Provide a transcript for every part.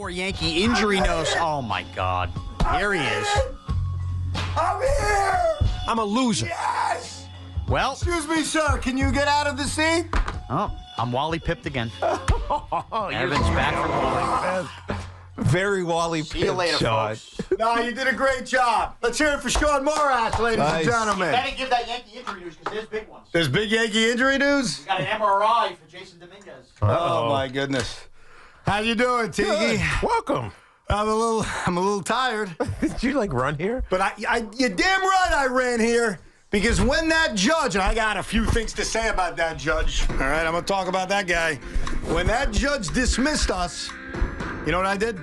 4 Yankee injury news. Oh, my God. Here he is. I'm here! I'm a loser. Yes! Well, Excuse me, sir. Can you get out of the seat? oh, I'm Wally pipped again. Evan's back from bowling. Very Wally See you later, Sean. folks. No, you did a great job. Let's hear it for Sean Morath, ladies Nice. and gentlemen. Better give that Yankee injury news because there's big ones. There's big Yankee injury news? We got an MRI for Jason Dominguez. Oh, my goodness. How you doing, Tiki? Good. Welcome. I'm a little tired. Did you run here? But you're damn right I ran here because when that judge, and I got a few things to say about that judge. All right, I'm going to talk about that guy. When that judge dismissed us, you know what I did?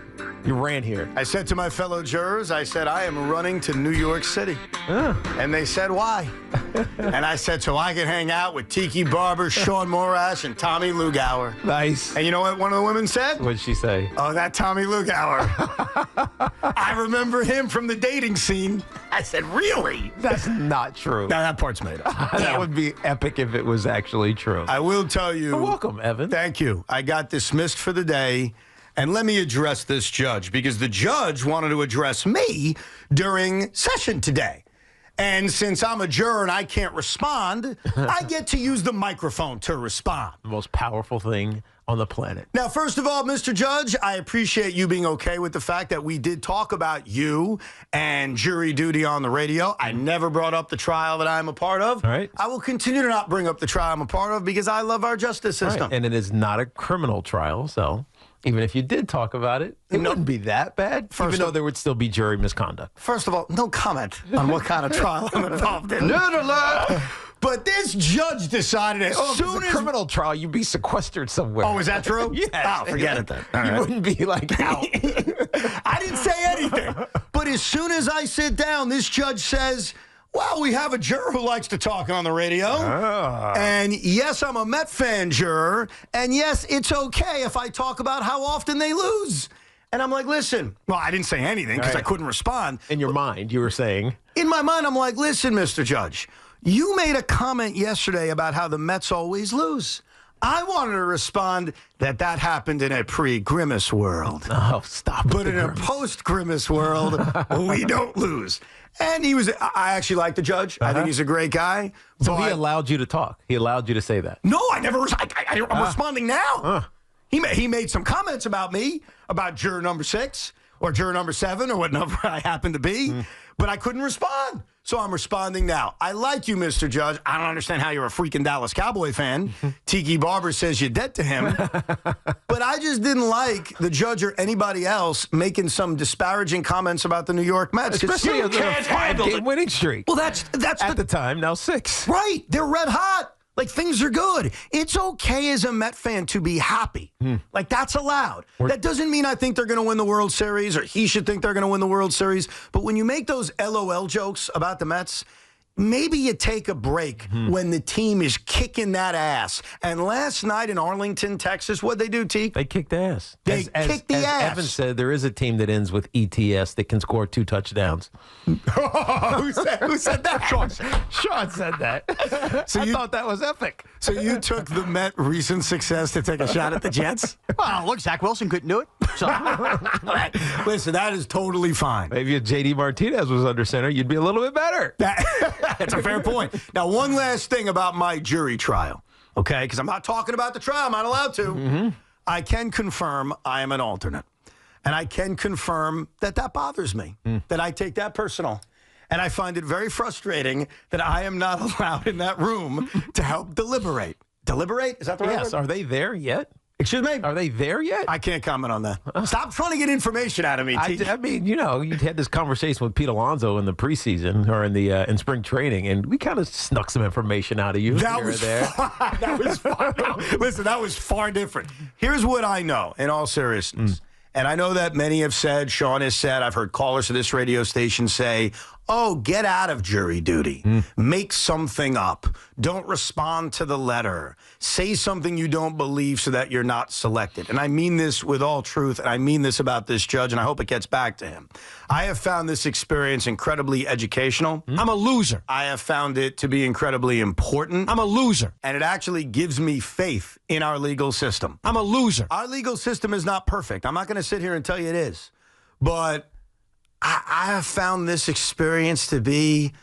You ran here. I said to my fellow jurors, I said, I am running to New York City. And they said, why? And I said, so I can hang out with Tiki Barber, Sean Morath, and Tommy Lugauer. Nice. And you know what one of the women said? What'd she say? Oh, that Tommy Lugauer. I remember him from the dating scene. I said, really? That's not true. No, that part's made up. That would be epic if it was actually true. I will tell you. You're welcome, Evan. Thank you. I got dismissed for the day. And let me address this judge, because the judge wanted to address me during session today. And since I'm a juror and I can't respond, I get to use the microphone to respond. The most powerful thing on the planet. Now, first of all, Mr. Judge, I appreciate you being okay with the fact that we did talk about you and jury duty on the radio. I never brought up the trial that I'm a part of. All right. I will continue to not bring up the trial I'm a part of because I love our justice system. Right. And it is not a criminal trial, so even if you did talk about it, it wouldn't be that bad, even though there would still be jury misconduct. First of all, no comment on what kind of trial I'm involved in. Nerd alert! But this judge decided as Oh, if soon it's a as... criminal trial, you'd be sequestered somewhere. Oh, is that true? Yes. Oh, forget it then. All You right. wouldn't be out. I didn't say anything. But as soon as I sit down, this judge says, well, we have a juror who likes to talk on the radio. And yes, I'm a Met fan juror. And yes, it's okay if I talk about how often they lose. And I'm like, listen. Well, I didn't say anything because I couldn't respond. In your mind, you were saying. In my mind, I'm like, listen, Mr. Judge, you made a comment yesterday about how the Mets always lose. I wanted to respond that happened in a pre-Grimace world. Oh, stop. But in a post-Grimace world, we don't lose. And I actually like the judge. I think he's a great guy. So he allowed you to talk. He allowed you to say that. No, I never. I'm responding now. He made some comments about me, about juror number 6 or juror number 7 or what number I happen to be, but I couldn't respond. So I'm responding now. I like you, Mr. Judge. I don't understand how you're a freaking Dallas Cowboy fan. Tiki Barber says you're dead to him. But I just didn't like the judge or anybody else making some disparaging comments about the New York Mets. Especially on a 5-game winning streak. Well, that's at the time, now 6. right. They're red hot. Like, things are good. It's okay as a Met fan to be happy. Like, that's allowed. That doesn't mean I think they're going to win the World Series or he should think they're going to win the World Series. But when you make those LOL jokes about the Mets, maybe you take a break when the team is kicking that ass. And last night in Arlington, Texas, what'd they do, Teak? They kicked ass. They kicked the as ass. Evan said, there is a team that ends with ETS that can score 2 touchdowns. Who said that? Sean said that. So I thought that was epic. So you took the Met recent success to take a shot at the Jets? Well, look, Zach Wilson couldn't do it. So. Listen, that is totally fine. Maybe if J.D. Martinez was under center, you'd be a little bit better. That's a fair point. Now, one last thing about my jury trial, okay? Because I'm not talking about the trial. I'm not allowed to. I can confirm I am an alternate. And I can confirm that bothers me, that I take that personal. And I find it very frustrating that I am not allowed in that room to help deliberate. Deliberate? Is that the right Yes. word? Are they there yet? Excuse me? Are they there yet? I can't comment on that. Stop trying to get information out of me, T. I mean, you had this conversation with Pete Alonso in the preseason or in spring training, and we kind of snuck some information out of you. That was far, that was far. Listen, that was far different. Here's what I know, in all seriousness. And I know that many have said, Sean has said, I've heard callers to this radio station say, Oh, get out of jury duty. Make something up. Don't respond to the letter. Say something you don't believe so that you're not selected. And I mean this with all truth, and I mean this about this judge, and I hope it gets back to him. I have found this experience incredibly educational. I'm a loser. I have found it to be incredibly important. I'm a loser. And it actually gives me faith in our legal system. I'm a loser. Our legal system is not perfect. I'm not going to sit here and tell you it is. But I have found this experience to be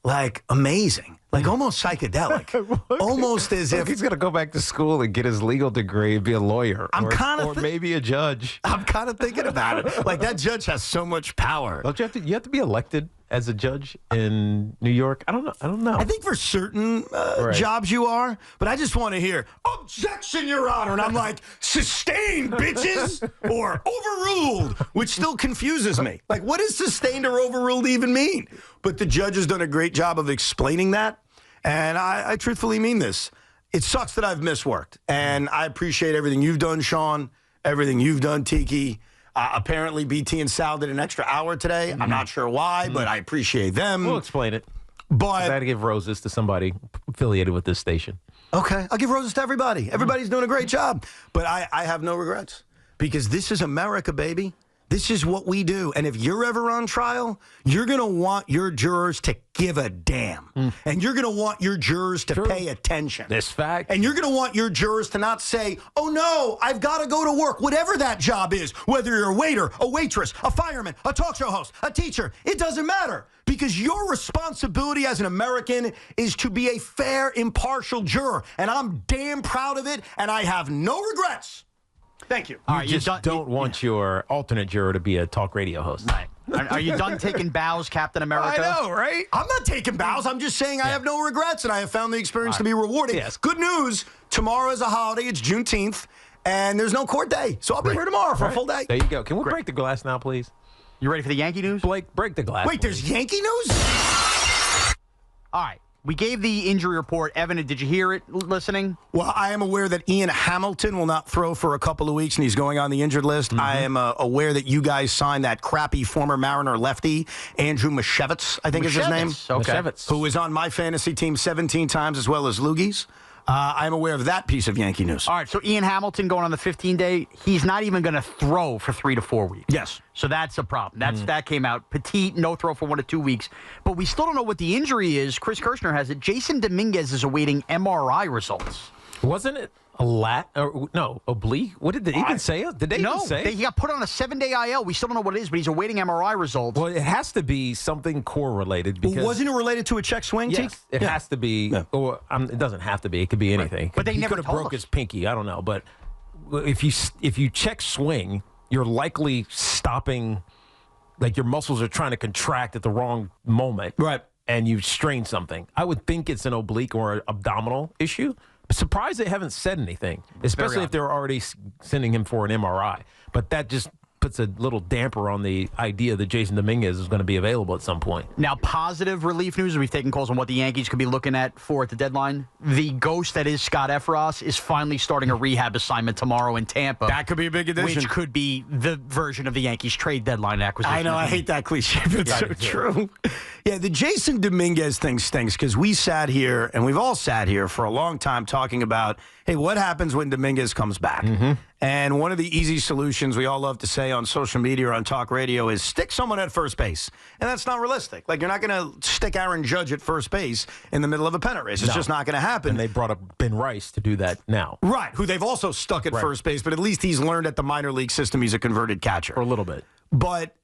like amazing, like almost psychedelic, almost as if he's going to go back to school and get his legal degree and be a lawyer, or maybe a judge. I'm kind of thinking about it. Like that judge has so much power. Don't you have to be elected as a judge in New York? I don't know. I think for certain jobs you are, but I just want to hear objection, Your Honor, and I'm like sustained, bitches, or overruled, which still confuses me. Like, what does sustained or overruled even mean? But the judge has done a great job of explaining that, and I truthfully mean this. It sucks that I've misworked, and I appreciate everything you've done, Sean, everything you've done, Tiki. Apparently, BT and Sal did an extra hour today. I'm not sure why, but I appreciate them. We'll explain it. But I had to give roses to somebody affiliated with this station. Okay, I'll give roses to everybody. Everybody's doing a great job. But I have no regrets because this is America, baby. This is what we do. And if you're ever on trial, you're going to want your jurors to give a damn. And you're going to want your jurors to pay attention. This fact. And you're going to want your jurors to not say, oh, no, I've got to go to work, whatever that job is, whether you're a waiter, a waitress, a fireman, a talk show host, a teacher. It doesn't matter because your responsibility as an American is to be a fair, impartial juror. And I'm damn proud of it, and I have no regrets. Thank you. You just don't want your alternate juror to be a talk radio host. Right. Are you done taking bows, Captain America? I know, right? I'm not taking bows. I'm just saying I have no regrets, and I have found the experience to be rewarding. Yes. Good news. Tomorrow is a holiday. It's Juneteenth, and there's no court day. So I'll be here tomorrow for a full day. There you go. Can we break the glass now, please? You ready for the Yankee news? Blake, break the glass. Wait, there's Yankee news? All right. We gave the injury report. Evan, did you hear it listening? Well, I am aware that Ian Hamilton will not throw for a couple of weeks, and he's going on the injured list. I am aware that you guys signed that crappy former Mariner lefty, Andrew Mashevitz, I think is his name. Okay. Mashevitz. Who was on my fantasy team 17 times as well as Loogie's. I'm aware of that piece of Yankee news. All right, so Ian Hamilton going on the 15-day, he's not even going to throw for 3 to 4 weeks. Yes. So that's a problem. That came out. Petite, no throw for 1 to 2 weeks. But we still don't know what the injury is. Chris Kirshner has it. Jason Dominguez is awaiting MRI results. Wasn't it a oblique? What did they even say? Did they even say? He got put on a 7-day IL. We still don't know what it is, but he's awaiting MRI results. Well, it has to be something core-related. Because Wasn't it related to a check swing? Yes, it has to be. Yeah. Or it doesn't have to be. It could be anything. But they he never could have told broke us. his pinky. I don't know. But if you check swing, you're likely stopping. Like your muscles are trying to contract at the wrong moment. Right. And you strain something. I would think it's an oblique or an abdominal issue. Surprised they haven't said anything, especially if they're already sending him for an MRI. But that just puts a little damper on the idea that Jason Dominguez is going to be available at some point. Now, positive relief news, we've taken calls on what the Yankees could be looking at for at the deadline. The ghost that is Scott Efros is finally starting a rehab assignment tomorrow in Tampa. That could be a big addition. Which could be the version of the Yankees trade deadline acquisition. I know, I hate that cliche, but it's so true. Yeah, the Jason Dominguez thing stinks because we sat here, and we've all sat here for a long time talking about, hey, what happens when Dominguez comes back? And one of the easy solutions we all love to say on social media or on talk radio is stick someone at first base. And that's not realistic. Like, you're not going to stick Aaron Judge at first base in the middle of a pennant race. It's just not going to happen. And they brought up Ben Rice to do that now. Right, who they've also stuck at first base, but at least he's learned at the minor league system he's a converted catcher. For a little bit. But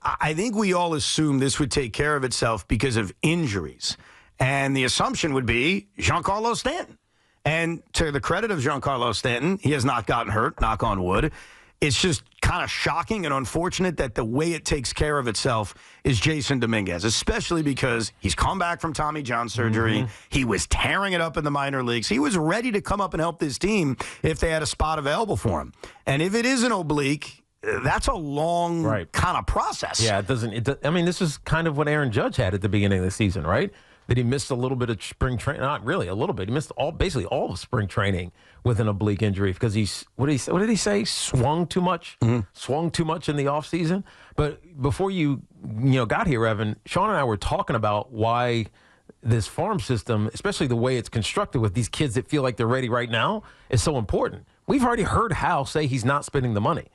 I think we all assume this would take care of itself because of injuries. And the assumption would be Giancarlo Stanton. And to the credit of Giancarlo Stanton, he has not gotten hurt, knock on wood. It's just kind of shocking and unfortunate that the way it takes care of itself is Jason Dominguez, especially because he's come back from Tommy John surgery. He was tearing it up in the minor leagues. He was ready to come up and help this team if they had a spot available for him. And if it is an oblique, that's a long kind of process. Yeah, I mean, this is kind of what Aaron Judge had at the beginning of the season, right? that he missed a little bit of spring training. Not really, a little bit. He missed basically all of spring training with an oblique injury because what did he say? Swung too much? Swung too much in the offseason? But before you got here, Evan, Sean and I were talking about why this farm system, especially the way it's constructed with these kids that feel like they're ready right now, is so important. We've already heard Hal say he's not spending the money.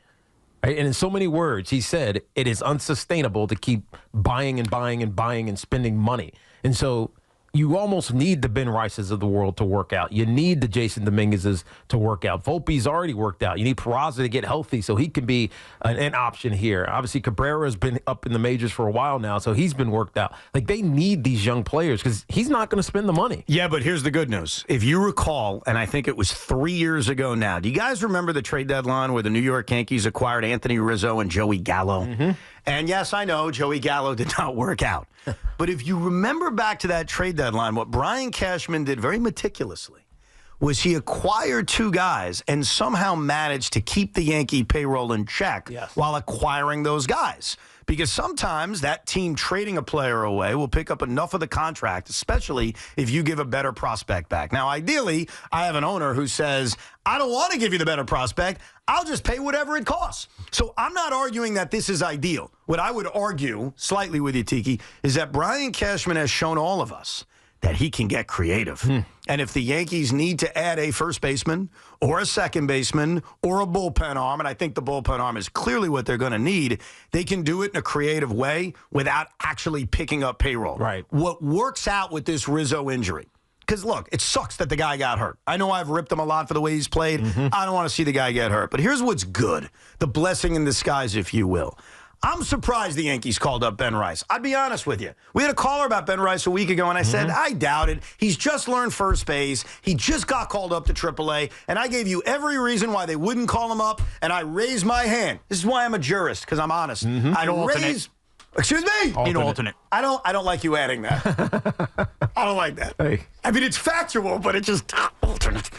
Right? And in so many words, he said it is unsustainable to keep buying and buying and buying and spending money. And so you almost need the Ben Rices of the world to work out. You need the Jason Dominguez's to work out. Volpe's already worked out. You need Peraza to get healthy so he can be an option here. Obviously, Cabrera's been up in the majors for a while now, so he's been worked out. Like, they need these young players because he's not going to spend the money. Yeah, but here's the good news. If you recall, and I think it was 3 years ago now, do you guys remember the trade deadline where the New York Yankees acquired Anthony Rizzo and Joey Gallo? And yes, I know Joey Gallo did not work out. But if you remember back to that trade deadline, what Brian Cashman did very meticulously was he acquired two guys and somehow managed to keep the Yankee payroll in check while acquiring those guys. Because sometimes that team trading a player away will pick up enough of the contract, especially if you give a better prospect back. Now, ideally, I have an owner who says, I don't want to give you the better prospect. I'll just pay whatever it costs. So I'm not arguing that this is ideal. What I would argue, slightly with you, Tiki, is that Brian Cashman has shown all of us that he can get creative. And if the Yankees need to add a first baseman or a second baseman or a bullpen arm, and I think the bullpen arm is clearly what they're going to need, they can do it in a creative way without actually picking up payroll. Right. What works out with this Rizzo injury, because, look, it sucks that the guy got hurt. I know I've ripped him a lot for the way he's played. I don't want to see the guy get hurt. But here's what's good, the blessing in disguise, if you will. I'm surprised the Yankees called up Ben Rice. I'd be honest with you. We had a caller about Ben Rice a week ago, and I said, I doubt it. He's just learned first base. He just got called up to AAA, and I gave you every reason why they wouldn't call him up, and I raised my hand. This is why I'm a jurist, because I'm honest. I raise... Excuse me? Alternate. I don't like you adding that. I don't like that. Hey. I mean, it's factual, but it just alternate.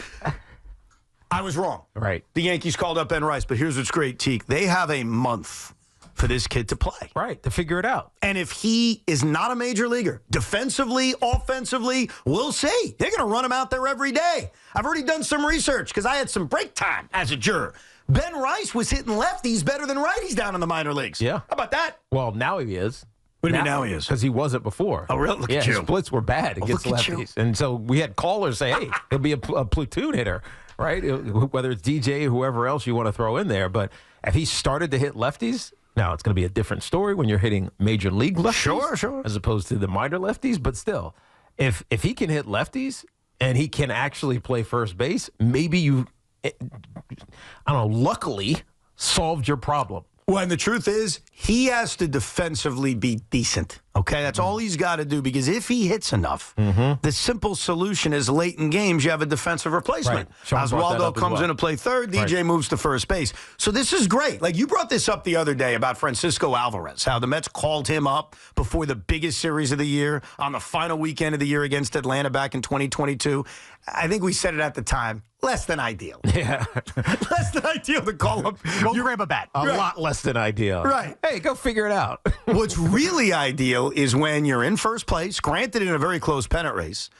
I was wrong. Right. The Yankees called up Ben Rice, but here's what's great, Teak. They have a month for this kid to play. Right, to figure it out. And if he is not a major leaguer, defensively, offensively, we'll see. They're going to run him out there every day. I've already done some research because I had some break time as a juror. Ben Rice was hitting lefties better than righties down in the minor leagues. Yeah. How about that? Well, now he is. What do you mean now he is? Because he wasn't before. Oh, really? Look at his you. splits were bad against look at you. lefties. And so we had callers say, hey, he'll be a platoon hitter, right? Whether it's DJ or whoever else you want to throw in there. But if he started to hit lefties, now it's going to be a different story when you're hitting major league lefties. Sure. As opposed to the minor lefties. But still, if he can hit lefties and he can actually play first base, maybe you, I don't know, luckily solved your problem. Well, and the truth is, he has to defensively be decent. Okay, that's all he's got to do, because if he hits enough, the simple solution is late in games, you have a defensive replacement. Right. Oswaldo comes in to play third, DJ moves to first base. So this is great. Like, you brought this up the other day about Francisco Alvarez, how the Mets called him up before the biggest series of the year on the final weekend of the year against Atlanta back in 2022. I think we said it at the time. Less than ideal. Yeah. Less than ideal to call up. Go grab a bat. A lot less than ideal. Right. Hey, go figure it out. What's really ideal is when you're in first place, granted in a very close pennant race.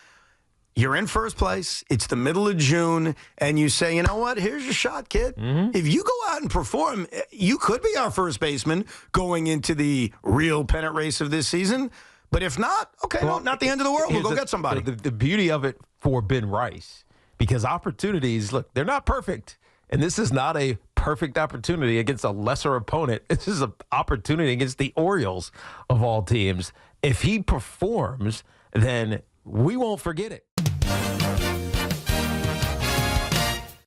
You're in first place. It's the middle of June, and you say, you know what? Here's your shot, kid. If you go out and perform, you could be our first baseman going into the real pennant race of this season. But if not, okay, well, not the end of the world. We'll go get somebody. The beauty of it for Ben Rice, because opportunities, look, they're not perfect. And this is not a perfect opportunity against a lesser opponent. This is an opportunity against the Orioles of all teams. If he performs, then we won't forget it.